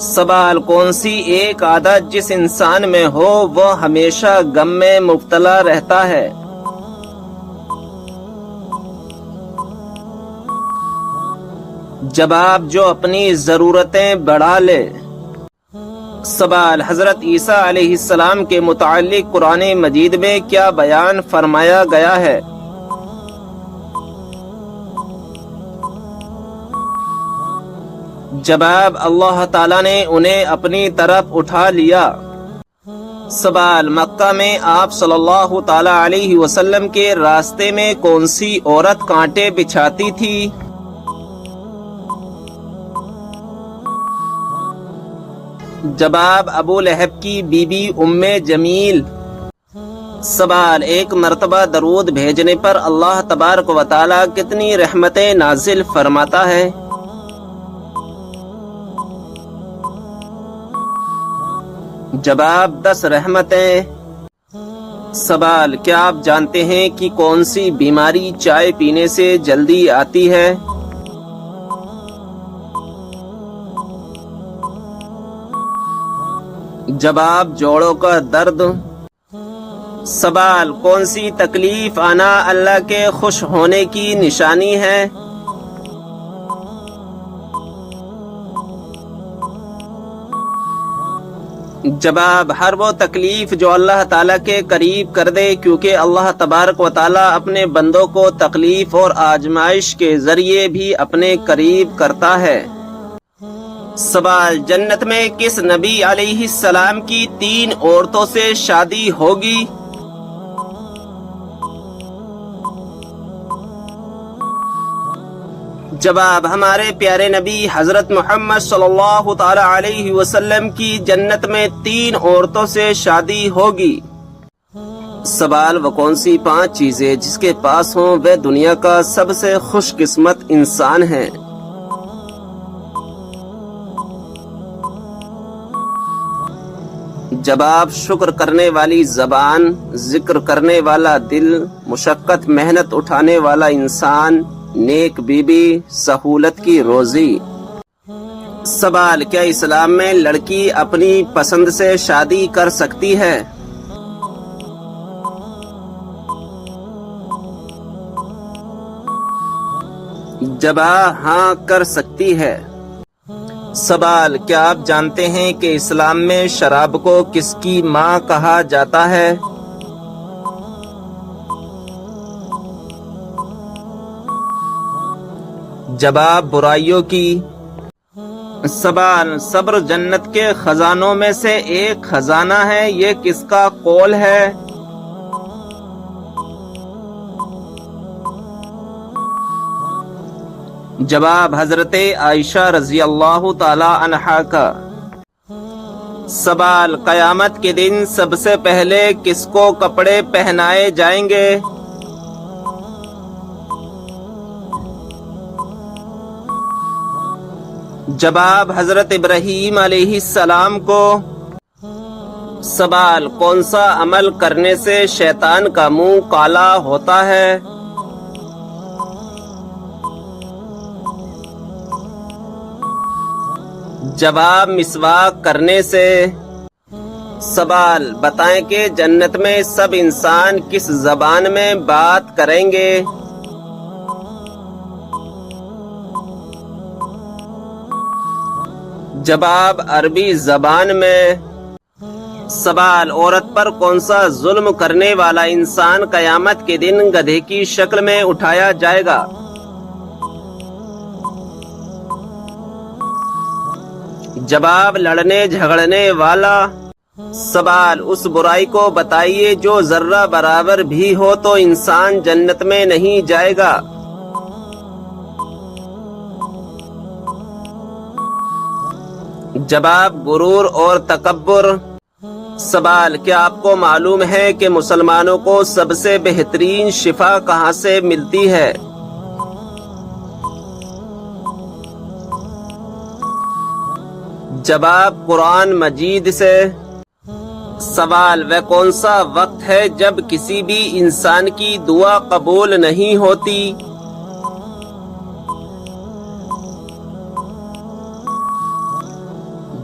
سوال: کون سی ایک عادت جس انسان میں ہو وہ ہمیشہ غم میں مبتلا رہتا ہے؟ جواب: جو اپنی ضرورتیں بڑھا لے۔ سوال: حضرت عیسیٰ علیہ السلام کے متعلق قرآن مجید میں کیا بیان فرمایا گیا ہے؟ جواب: اللہ تعالیٰ نے انہیں اپنی طرف اٹھا لیا۔ سوال: مکہ میں آپ صلی اللہ تعالیٰ علیہ وسلم کے راستے میں کون سی عورت کانٹے بچھاتی تھی؟ جواب: ابو لہب کی بیوی ام جمیل۔ سوال: ایک مرتبہ درود بھیجنے پر اللہ تبارک و تعالیٰ کتنی رحمتیں نازل فرماتا ہے؟ جواب: 10 رحمتیں۔ سوال: کیا آپ جانتے ہیں کہ کون سی بیماری چائے پینے سے جلدی آتی ہے؟ جواب: جوڑوں کا درد۔ سوال: کون سی تکلیف آنا اللہ کے خوش ہونے کی نشانی ہے؟ جواب: ہر وہ تکلیف جو اللہ تعالیٰ کے قریب کر دے، کیونکہ اللہ تبارک و تعالیٰ اپنے بندوں کو تکلیف اور آزمائش کے ذریعے بھی اپنے قریب کرتا ہے۔ سوال: جنت میں کس نبی علیہ السلام کی 3 عورتوں سے شادی ہوگی؟ جواب: ہمارے پیارے نبی حضرت محمد صلی اللہ تعالی علیہ وسلم کی جنت میں 3 عورتوں سے شادی ہوگی۔ سوال: وہ کون سی 5 چیزیں جس کے پاس ہوں وہ دنیا کا سب سے خوش قسمت انسان ہے؟ جواب: شکر کرنے والی زبان، ذکر کرنے والا دل، مشقت محنت اٹھانے والا انسان، نیک بیوی، سہولت کی روزی۔ سوال: کیا اسلام میں لڑکی اپنی پسند سے شادی کر سکتی ہے؟ جواب: ہاں کر سکتی ہے۔ سوال: کیا آپ جانتے ہیں کہ اسلام میں شراب کو کس کی ماں کہا جاتا ہے؟ جواب: برائیوں کی۔ سوال: صبر جنت کے خزانوں میں سے ایک خزانہ ہے، یہ کس کا قول ہے؟ جواب: حضرت عائشہ رضی اللہ تعالی عنہا کا۔ سوال: قیامت کے دن سب سے پہلے کس کو کپڑے پہنائے جائیں گے؟ جواب: حضرت ابراہیم علیہ السلام کو۔ سوال: کون سا عمل کرنے سے شیطان کا منہ کالا ہوتا ہے؟ جواب: مسواک کرنے سے۔ سوال: بتائیں کہ جنت میں سب انسان کس زبان میں بات کریں گے؟ جواب: عربی زبان میں۔ سوال: عورت پر کون سا ظلم کرنے والا انسان قیامت کے دن گدھے کی شکل میں اٹھایا جائے گا؟ جواب: لڑنے جھگڑنے والا۔ سوال: اس برائی کو بتائیے جو ذرہ برابر بھی ہو تو انسان جنت میں نہیں جائے گا۔ جواب: غرور اور تکبر۔ سوال: کیا آپ کو معلوم ہے کہ مسلمانوں کو سب سے بہترین شفا کہاں سے ملتی ہے؟ جواب: قرآن مجید سے۔ سوال: وہ کون سا وقت ہے جب کسی بھی انسان کی دعا قبول نہیں ہوتی؟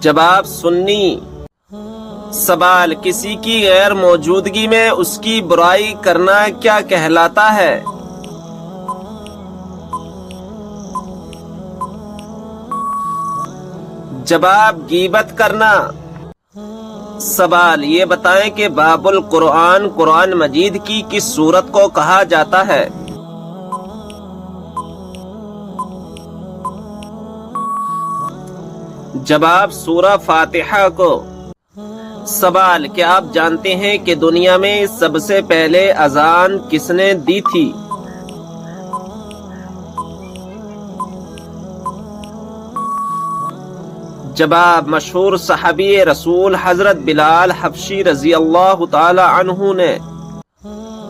جواب سنی۔ سوال، کسی کی غیر موجودگی میں اس کی برائی کرنا کیا کہلاتا ہے؟ جواب غیبت کرنا۔ سوال، یہ بتائیں کہ باب القرآن قرآن مجید کی کس سورت کو کہا جاتا ہے؟ جواب سورہ فاتحہ کو۔ سوال، کیا آپ جانتے ہیں کہ دنیا میں سب سے پہلے اذان کس نے دی تھی؟ جواب مشہور صحابی رسول حضرت بلال حبشی رضی اللہ تعالی عنہ نے۔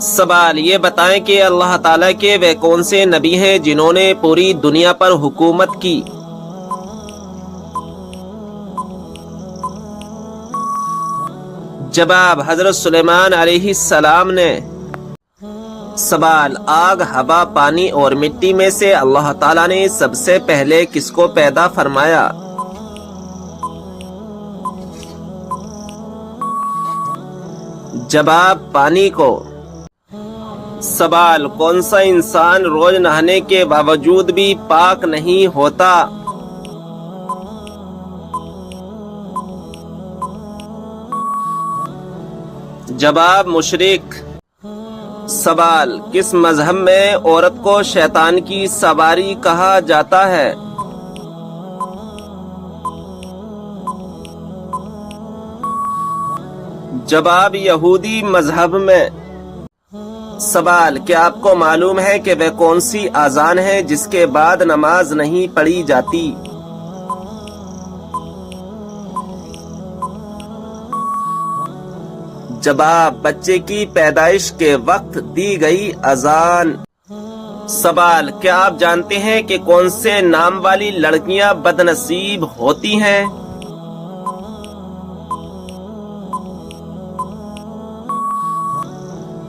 سوال، یہ بتائیں کہ اللہ تعالیٰ کے وہ کون سے نبی ہیں جنہوں نے پوری دنیا پر حکومت کی؟ جواب حضرت سلیمان علیہ السلام نے۔ سوال، آگ، ہوا، پانی اور مٹی میں سے اللہ تعالیٰ نے سب سے پہلے کس کو پیدا فرمایا؟ جواب پانی کو۔ سوال، کون سا انسان روز نہانے کے باوجود بھی پاک نہیں ہوتا؟ جواب مشرک۔ سوال، کس مذہب میں عورت کو شیطان کی سواری کہا جاتا ہے؟ جواب یہودی مذہب میں۔ سوال، کیا آپ کو معلوم ہے کہ وہ کون سی اذان ہے جس کے بعد نماز نہیں پڑھی جاتی؟ جواب بچے کی پیدائش کے وقت دی گئی اذان۔ سوال، کیا آپ جانتے ہیں کہ کون سے نام والی لڑکیاں بد نصیب ہوتی ہیں؟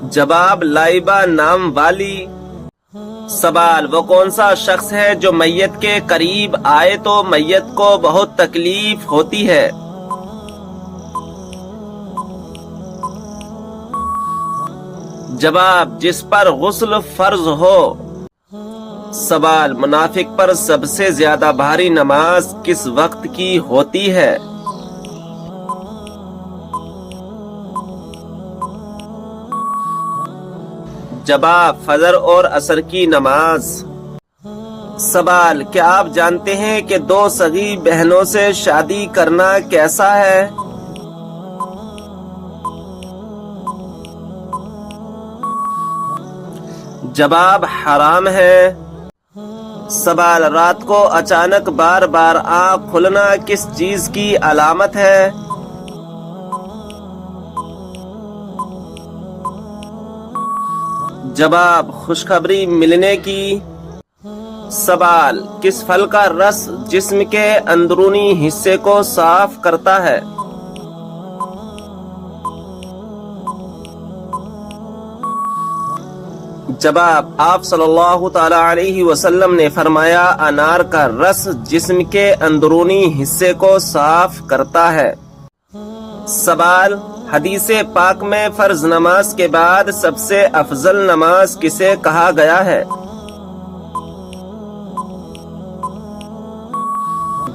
جواب لائبہ نام والی۔ سوال، وہ کون سا شخص ہے جو میت کے قریب آئے تو میت کو بہت تکلیف ہوتی ہے؟ جواب جس پر غسل فرض ہو۔ سوال، منافق پر سب سے زیادہ بھاری نماز کس وقت کی ہوتی ہے؟ جواب فجر اور عصر کی نماز۔ سوال، کیا آپ جانتے ہیں کہ دو سگی بہنوں سے شادی کرنا کیسا ہے؟ جواب حرام ہے۔ سوال، رات کو اچانک بار بار آنکھ کھلنا کس چیز کی علامت ہے؟ جواب خوشخبری ملنے کی۔ سوال، کس پھل کا رس جسم کے اندرونی حصے کو صاف کرتا ہے؟ جواب آپ صلی اللہ تعالی علیہ وسلم نے فرمایا انار کا رس جسم کے اندرونی حصے کو صاف کرتا ہے۔ سوال، حدیث پاک میں فرض نماز کے بعد سب سے افضل نماز کسے کہا گیا ہے؟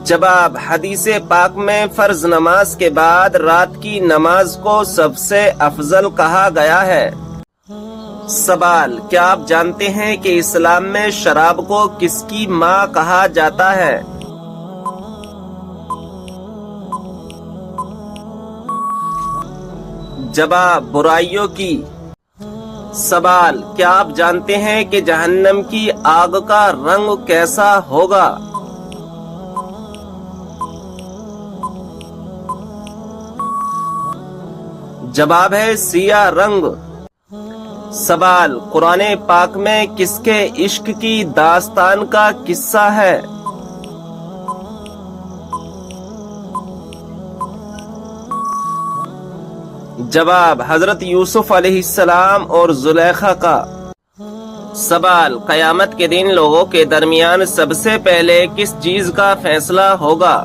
جواب حدیث پاک میں فرض نماز کے بعد رات کی نماز کو سب سے افضل کہا گیا ہے۔ سوال، کیا آپ جانتے ہیں کہ اسلام میں شراب کو کس کی ماں کہا جاتا ہے؟ جواب برائیوں کی۔ سوال، کیا آپ جانتے ہیں کہ جہنم کی آگ کا رنگ کیسا ہوگا؟ جواب ہے سیاہ رنگ۔ سوال، قرآن پاک میں کس کے عشق کی داستان کا قصہ ہے؟ جواب حضرت یوسف علیہ السلام اور زلیخا کا۔ سوال، قیامت کے دن لوگوں کے درمیان سب سے پہلے کس چیز کا فیصلہ ہوگا؟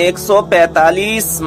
145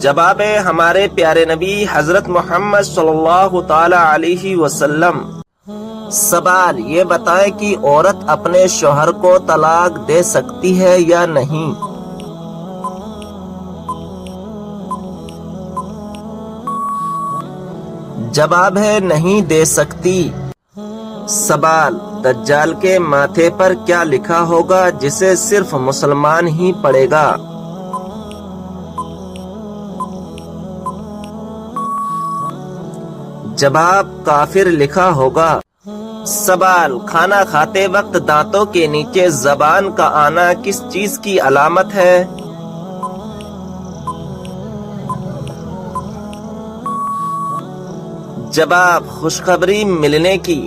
جواب ہے ہمارے پیارے نبی حضرت محمد صلی اللہ تعالی علیہ وسلم۔ سوال یہ بتائیں کہ عورت اپنے شوہر کو طلاق دے سکتی ہے یا نہیں؟ جواب ہے نہیں دے سکتی۔ سوال دجال کے ماتھے پر کیا لکھا ہوگا جسے صرف مسلمان ہی پڑھے گا؟ جواب کافر لکھا ہوگا۔ سوال کھانا کھاتے وقت دانتوں کے نیچے زبان کا آنا کس چیز کی علامت ہے؟ جواب خوشخبری ملنے کی۔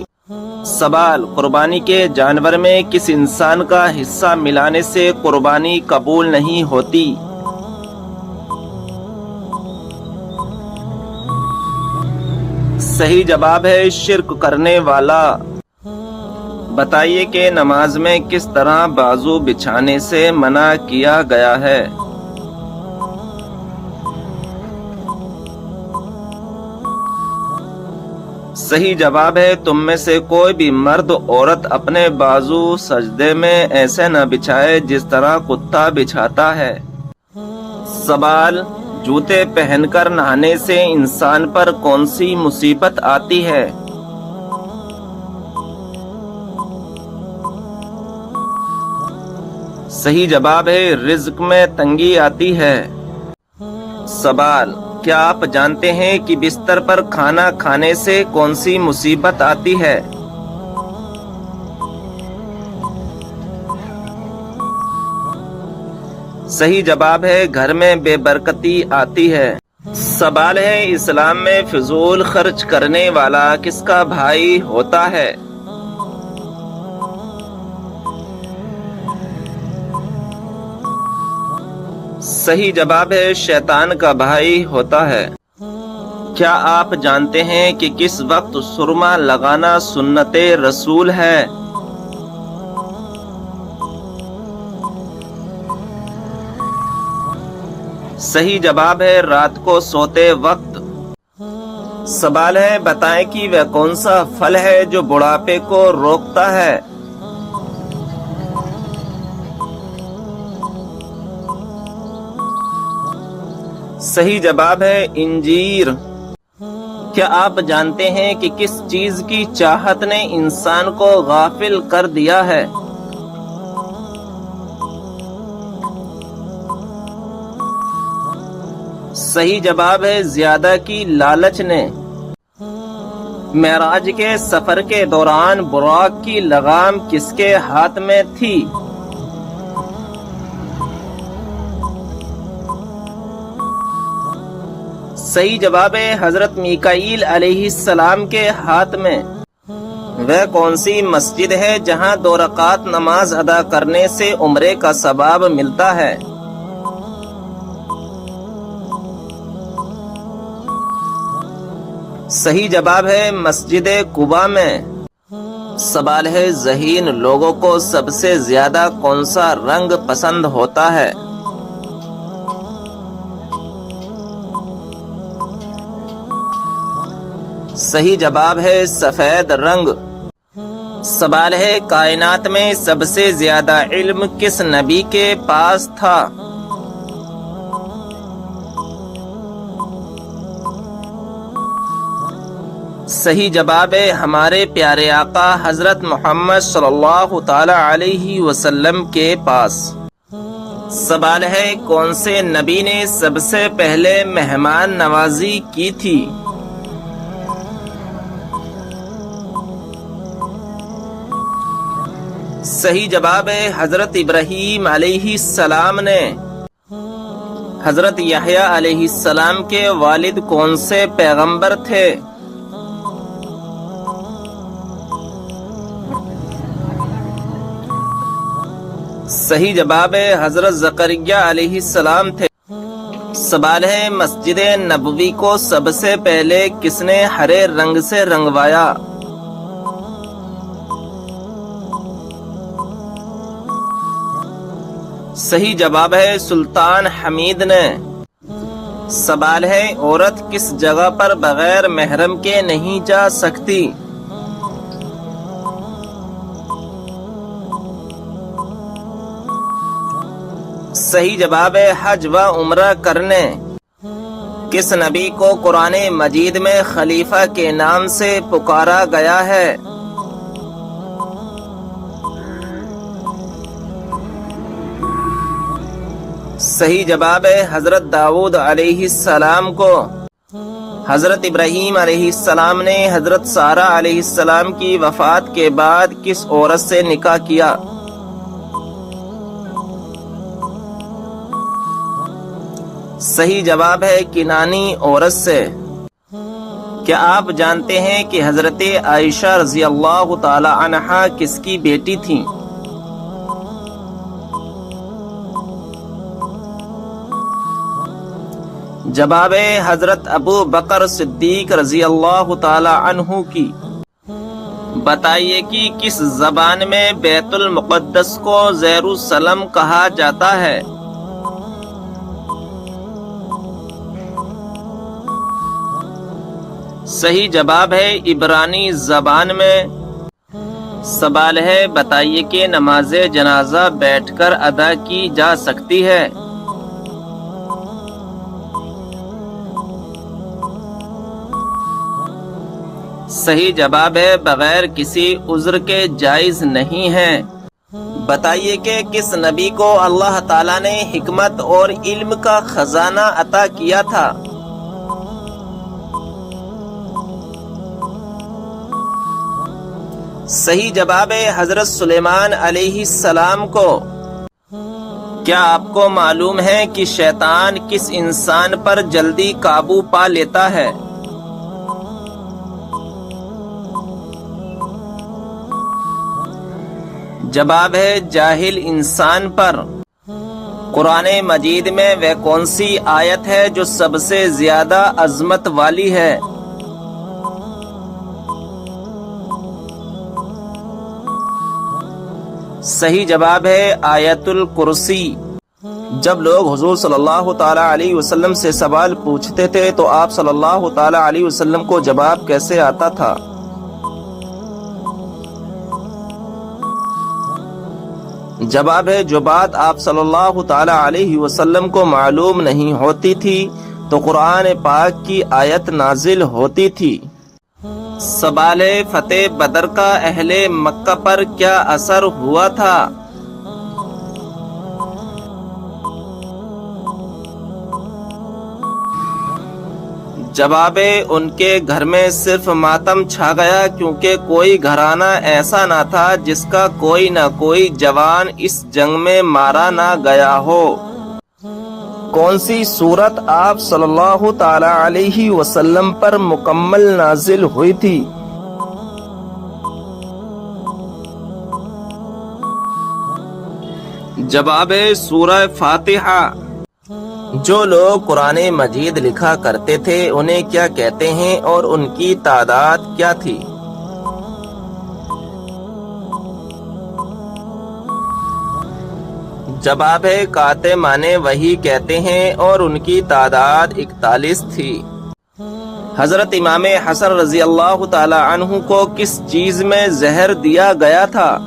سوال قربانی کے جانور میں کس انسان کا حصہ ملانے سے قربانی قبول نہیں ہوتی؟ صحیح جواب ہے شرک کرنے والا۔ بتائیے کہ نماز میں کس طرح بازو بچھانے سے منع کیا گیا ہے؟ صحیح جواب ہے تم میں سے کوئی بھی مرد عورت اپنے بازو سجدے میں ایسے نہ بچھائے جس طرح کتا بچھاتا ہے۔ سوال جوتے پہن کر نہانے سے انسان پر کون سی مصیبت آتی ہے؟ صحیح جواب ہے رزق میں تنگی آتی ہے۔ سوال کیا آپ جانتے ہیں کہ بستر پر کھانا کھانے سے کون سی مصیبت آتی ہے؟ صحیح جواب ہے گھر میں بے برکتی آتی ہے۔ سوال ہے اسلام میں فضول خرچ کرنے والا کس کا بھائی ہوتا ہے؟ صحیح جواب ہے شیطان کا بھائی ہوتا ہے۔ کیا آپ جانتے ہیں کہ کس وقت سرما لگانا سنت رسول ہے؟ صحیح جواب ہے رات کو سوتے وقت۔ سوال ہے بتائیں کہ وہ کون سا پھل ہے جو بڑھاپے کو روکتا ہے؟ صحیح جواب ہے انجیر۔ کیا آپ جانتے ہیں کہ کس چیز کی چاہت نے انسان کو غافل کر دیا ہے؟ صحیح جواب ہے زیادہ کی لالچ نے۔ معراج کے سفر کے دوران براق کی لگام کس کے ہاتھ میں تھی؟ صحیح جواب ہے حضرت میکائیل علیہ السلام کے ہاتھ میں۔ وہ کون سی مسجد ہے جہاں 2 رکعت نماز ادا کرنے سے عمرے کا ثواب ملتا ہے؟ صحیح جواب ہے مسجد قباء میں۔ سوال ہے ذہین لوگوں کو سب سے زیادہ کون سا رنگ پسند ہوتا ہے؟ صحیح جواب ہے سفید رنگ۔ سوال ہے کائنات میں سب سے زیادہ علم کس نبی کے پاس تھا؟ صحیح جواب ہے ہمارے پیارے آقا حضرت محمد صلی اللہ تعالی علیہ وسلم کے پاس۔ سوال ہے کون سے نبی نے سب سے پہلے مہمان نوازی کی تھی؟ صحیح جواب ہے حضرت ابراہیم علیہ السلام نے۔ حضرت یحییٰ علیہ السلام کے والد کون سے پیغمبر تھے؟ صحیح جواب ہے حضرت زکریا علیہ السلام تھے۔ سوال ہے مسجد نبوی کو سب سے پہلے کس نے ہرے رنگ سے رنگوایا؟ صحیح جواب ہے سلطان حمید نے۔ سوال ہے عورت کس جگہ پر بغیر محرم کے نہیں جا سکتی؟ صحیح جواب ہے حج و عمرہ کرنے۔ کس نبی کو قرآن مجید میں خلیفہ کے نام سے پکارا گیا ہے؟ صحیح جواب ہے حضرت داؤد علیہ السلام کو۔ حضرت ابراہیم علیہ السلام نے حضرت سارہ علیہ السلام کی وفات کے بعد کس عورت سے نکاح کیا؟ صحیح جواب ہے کنانی عورت سے۔ کیا آپ جانتے ہیں کہ حضرت عائشہ رضی اللہ تعالی عنہا کس کی بیٹی تھیں؟ جواب ہے حضرت ابو بکر صدیق رضی اللہ تعالی عنہ کی۔ بتائیے کہ کس زبان میں بیت المقدس کو یروشلم کہا جاتا ہے؟ صحیح جواب ہے عبرانی زبان میں۔ سوال ہے بتائیے کہ نماز جنازہ بیٹھ کر ادا کی جا سکتی ہے؟ صحیح جواب ہے بغیر کسی عذر کے جائز نہیں ہے۔ بتائیے کہ کس نبی کو اللہ تعالیٰ نے حکمت اور علم کا خزانہ عطا کیا تھا؟ صحیح جواب ہے حضرت سلیمان علیہ السلام کو۔ کیا آپ کو معلوم ہے کہ شیطان کس انسان پر جلدی قابو پا لیتا ہے؟ جواب ہے جاہل انسان پر۔ قرآن مجید میں وہ کون سی آیت ہے جو سب سے زیادہ عظمت والی ہے؟ صحیح جواب ہے آیت الکرسی۔ جب لوگ حضور صلی اللہ تعالی علیہ وسلم سے سوال پوچھتے تھے تو آپ صلی اللہ تعالی علیہ وسلم کو جواب کیسے آتا تھا؟ جواب ہے جو بات آپ صلی اللہ تعالی علیہ وسلم کو معلوم نہیں ہوتی تھی تو قرآن پاک کی آیت نازل ہوتی تھی۔ سوال ہے فتح بدر کا اہل مکہ پر کیا اثر ہوا تھا؟ جواب ہے ان کے گھر میں صرف ماتم چھا گیا کیونکہ کوئی گھرانہ ایسا نہ تھا جس کا کوئی نہ کوئی جوان اس جنگ میں مارا نہ گیا ہو۔ کون سی سورت آپ صلی اللہ تعالی علیہ وسلم پر مکمل نازل ہوئی تھی؟ جواب ہے سورہ فاتحہ۔ جو لوگ قرآن مجید لکھا کرتے تھے انہیں کیا کہتے ہیں اور ان کی تعداد کیا تھی؟ جواب ہے کاتمان وحی کہتے ہیں اور ان کی تعداد 41 تھی۔ حضرت امام حسن رضی اللہ تعالی عنہ کو کس چیز میں زہر دیا گیا تھا؟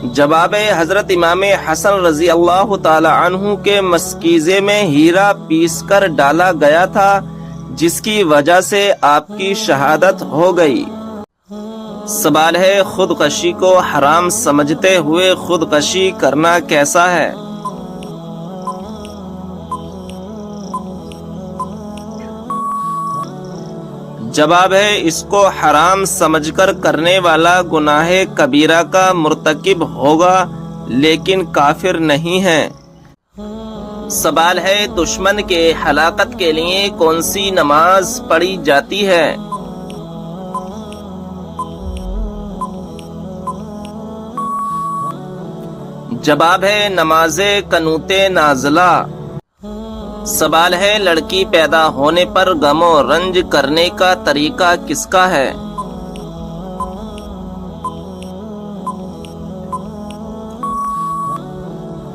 جواب ہے حضرت امام حسن رضی اللہ تعالی عنہ کے مشکیزے میں ہیرا پیس کر ڈالا گیا تھا جس کی وجہ سے آپ کی شہادت ہو گئی۔ سوال ہے خودکشی کو حرام سمجھتے ہوئے خودکشی کرنا کیسا ہے؟ جواب ہے اس کو حرام سمجھ کر کرنے والا گناہ کبیرہ کا مرتکب ہوگا لیکن کافر نہیں ہے۔ سوال ہے دشمن کے ہلاکت کے لیے کون سی نماز پڑھی جاتی ہے؟ جواب ہے نماز قنوت نازلہ۔ سوال ہے لڑکی پیدا ہونے پر غم و رنج کرنے کا طریقہ کس کا ہے؟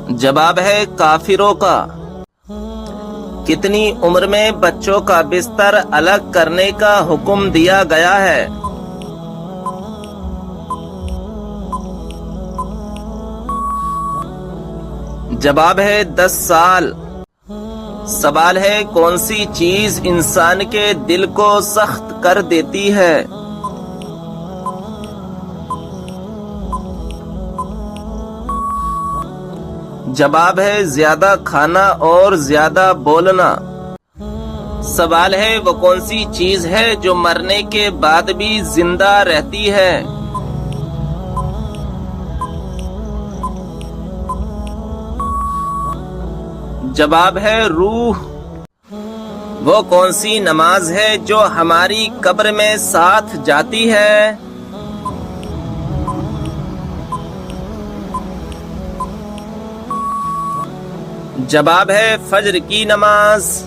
جواب ہے کافروں کا۔ کتنی عمر میں بچوں کا بستر الگ کرنے کا حکم دیا گیا ہے؟ جواب ہے 10 سال۔ سوال ہے کون سی چیز انسان کے دل کو سخت کر دیتی ہے؟ جواب ہے زیادہ کھانا اور زیادہ بولنا۔ سوال ہے وہ کون سی چیز ہے جو مرنے کے بعد بھی زندہ رہتی ہے؟ جواب ہے روح۔ وہ کون سی نماز ہے جو ہماری قبر میں ساتھ جاتی ہے؟ جواب ہے فجر کی نماز۔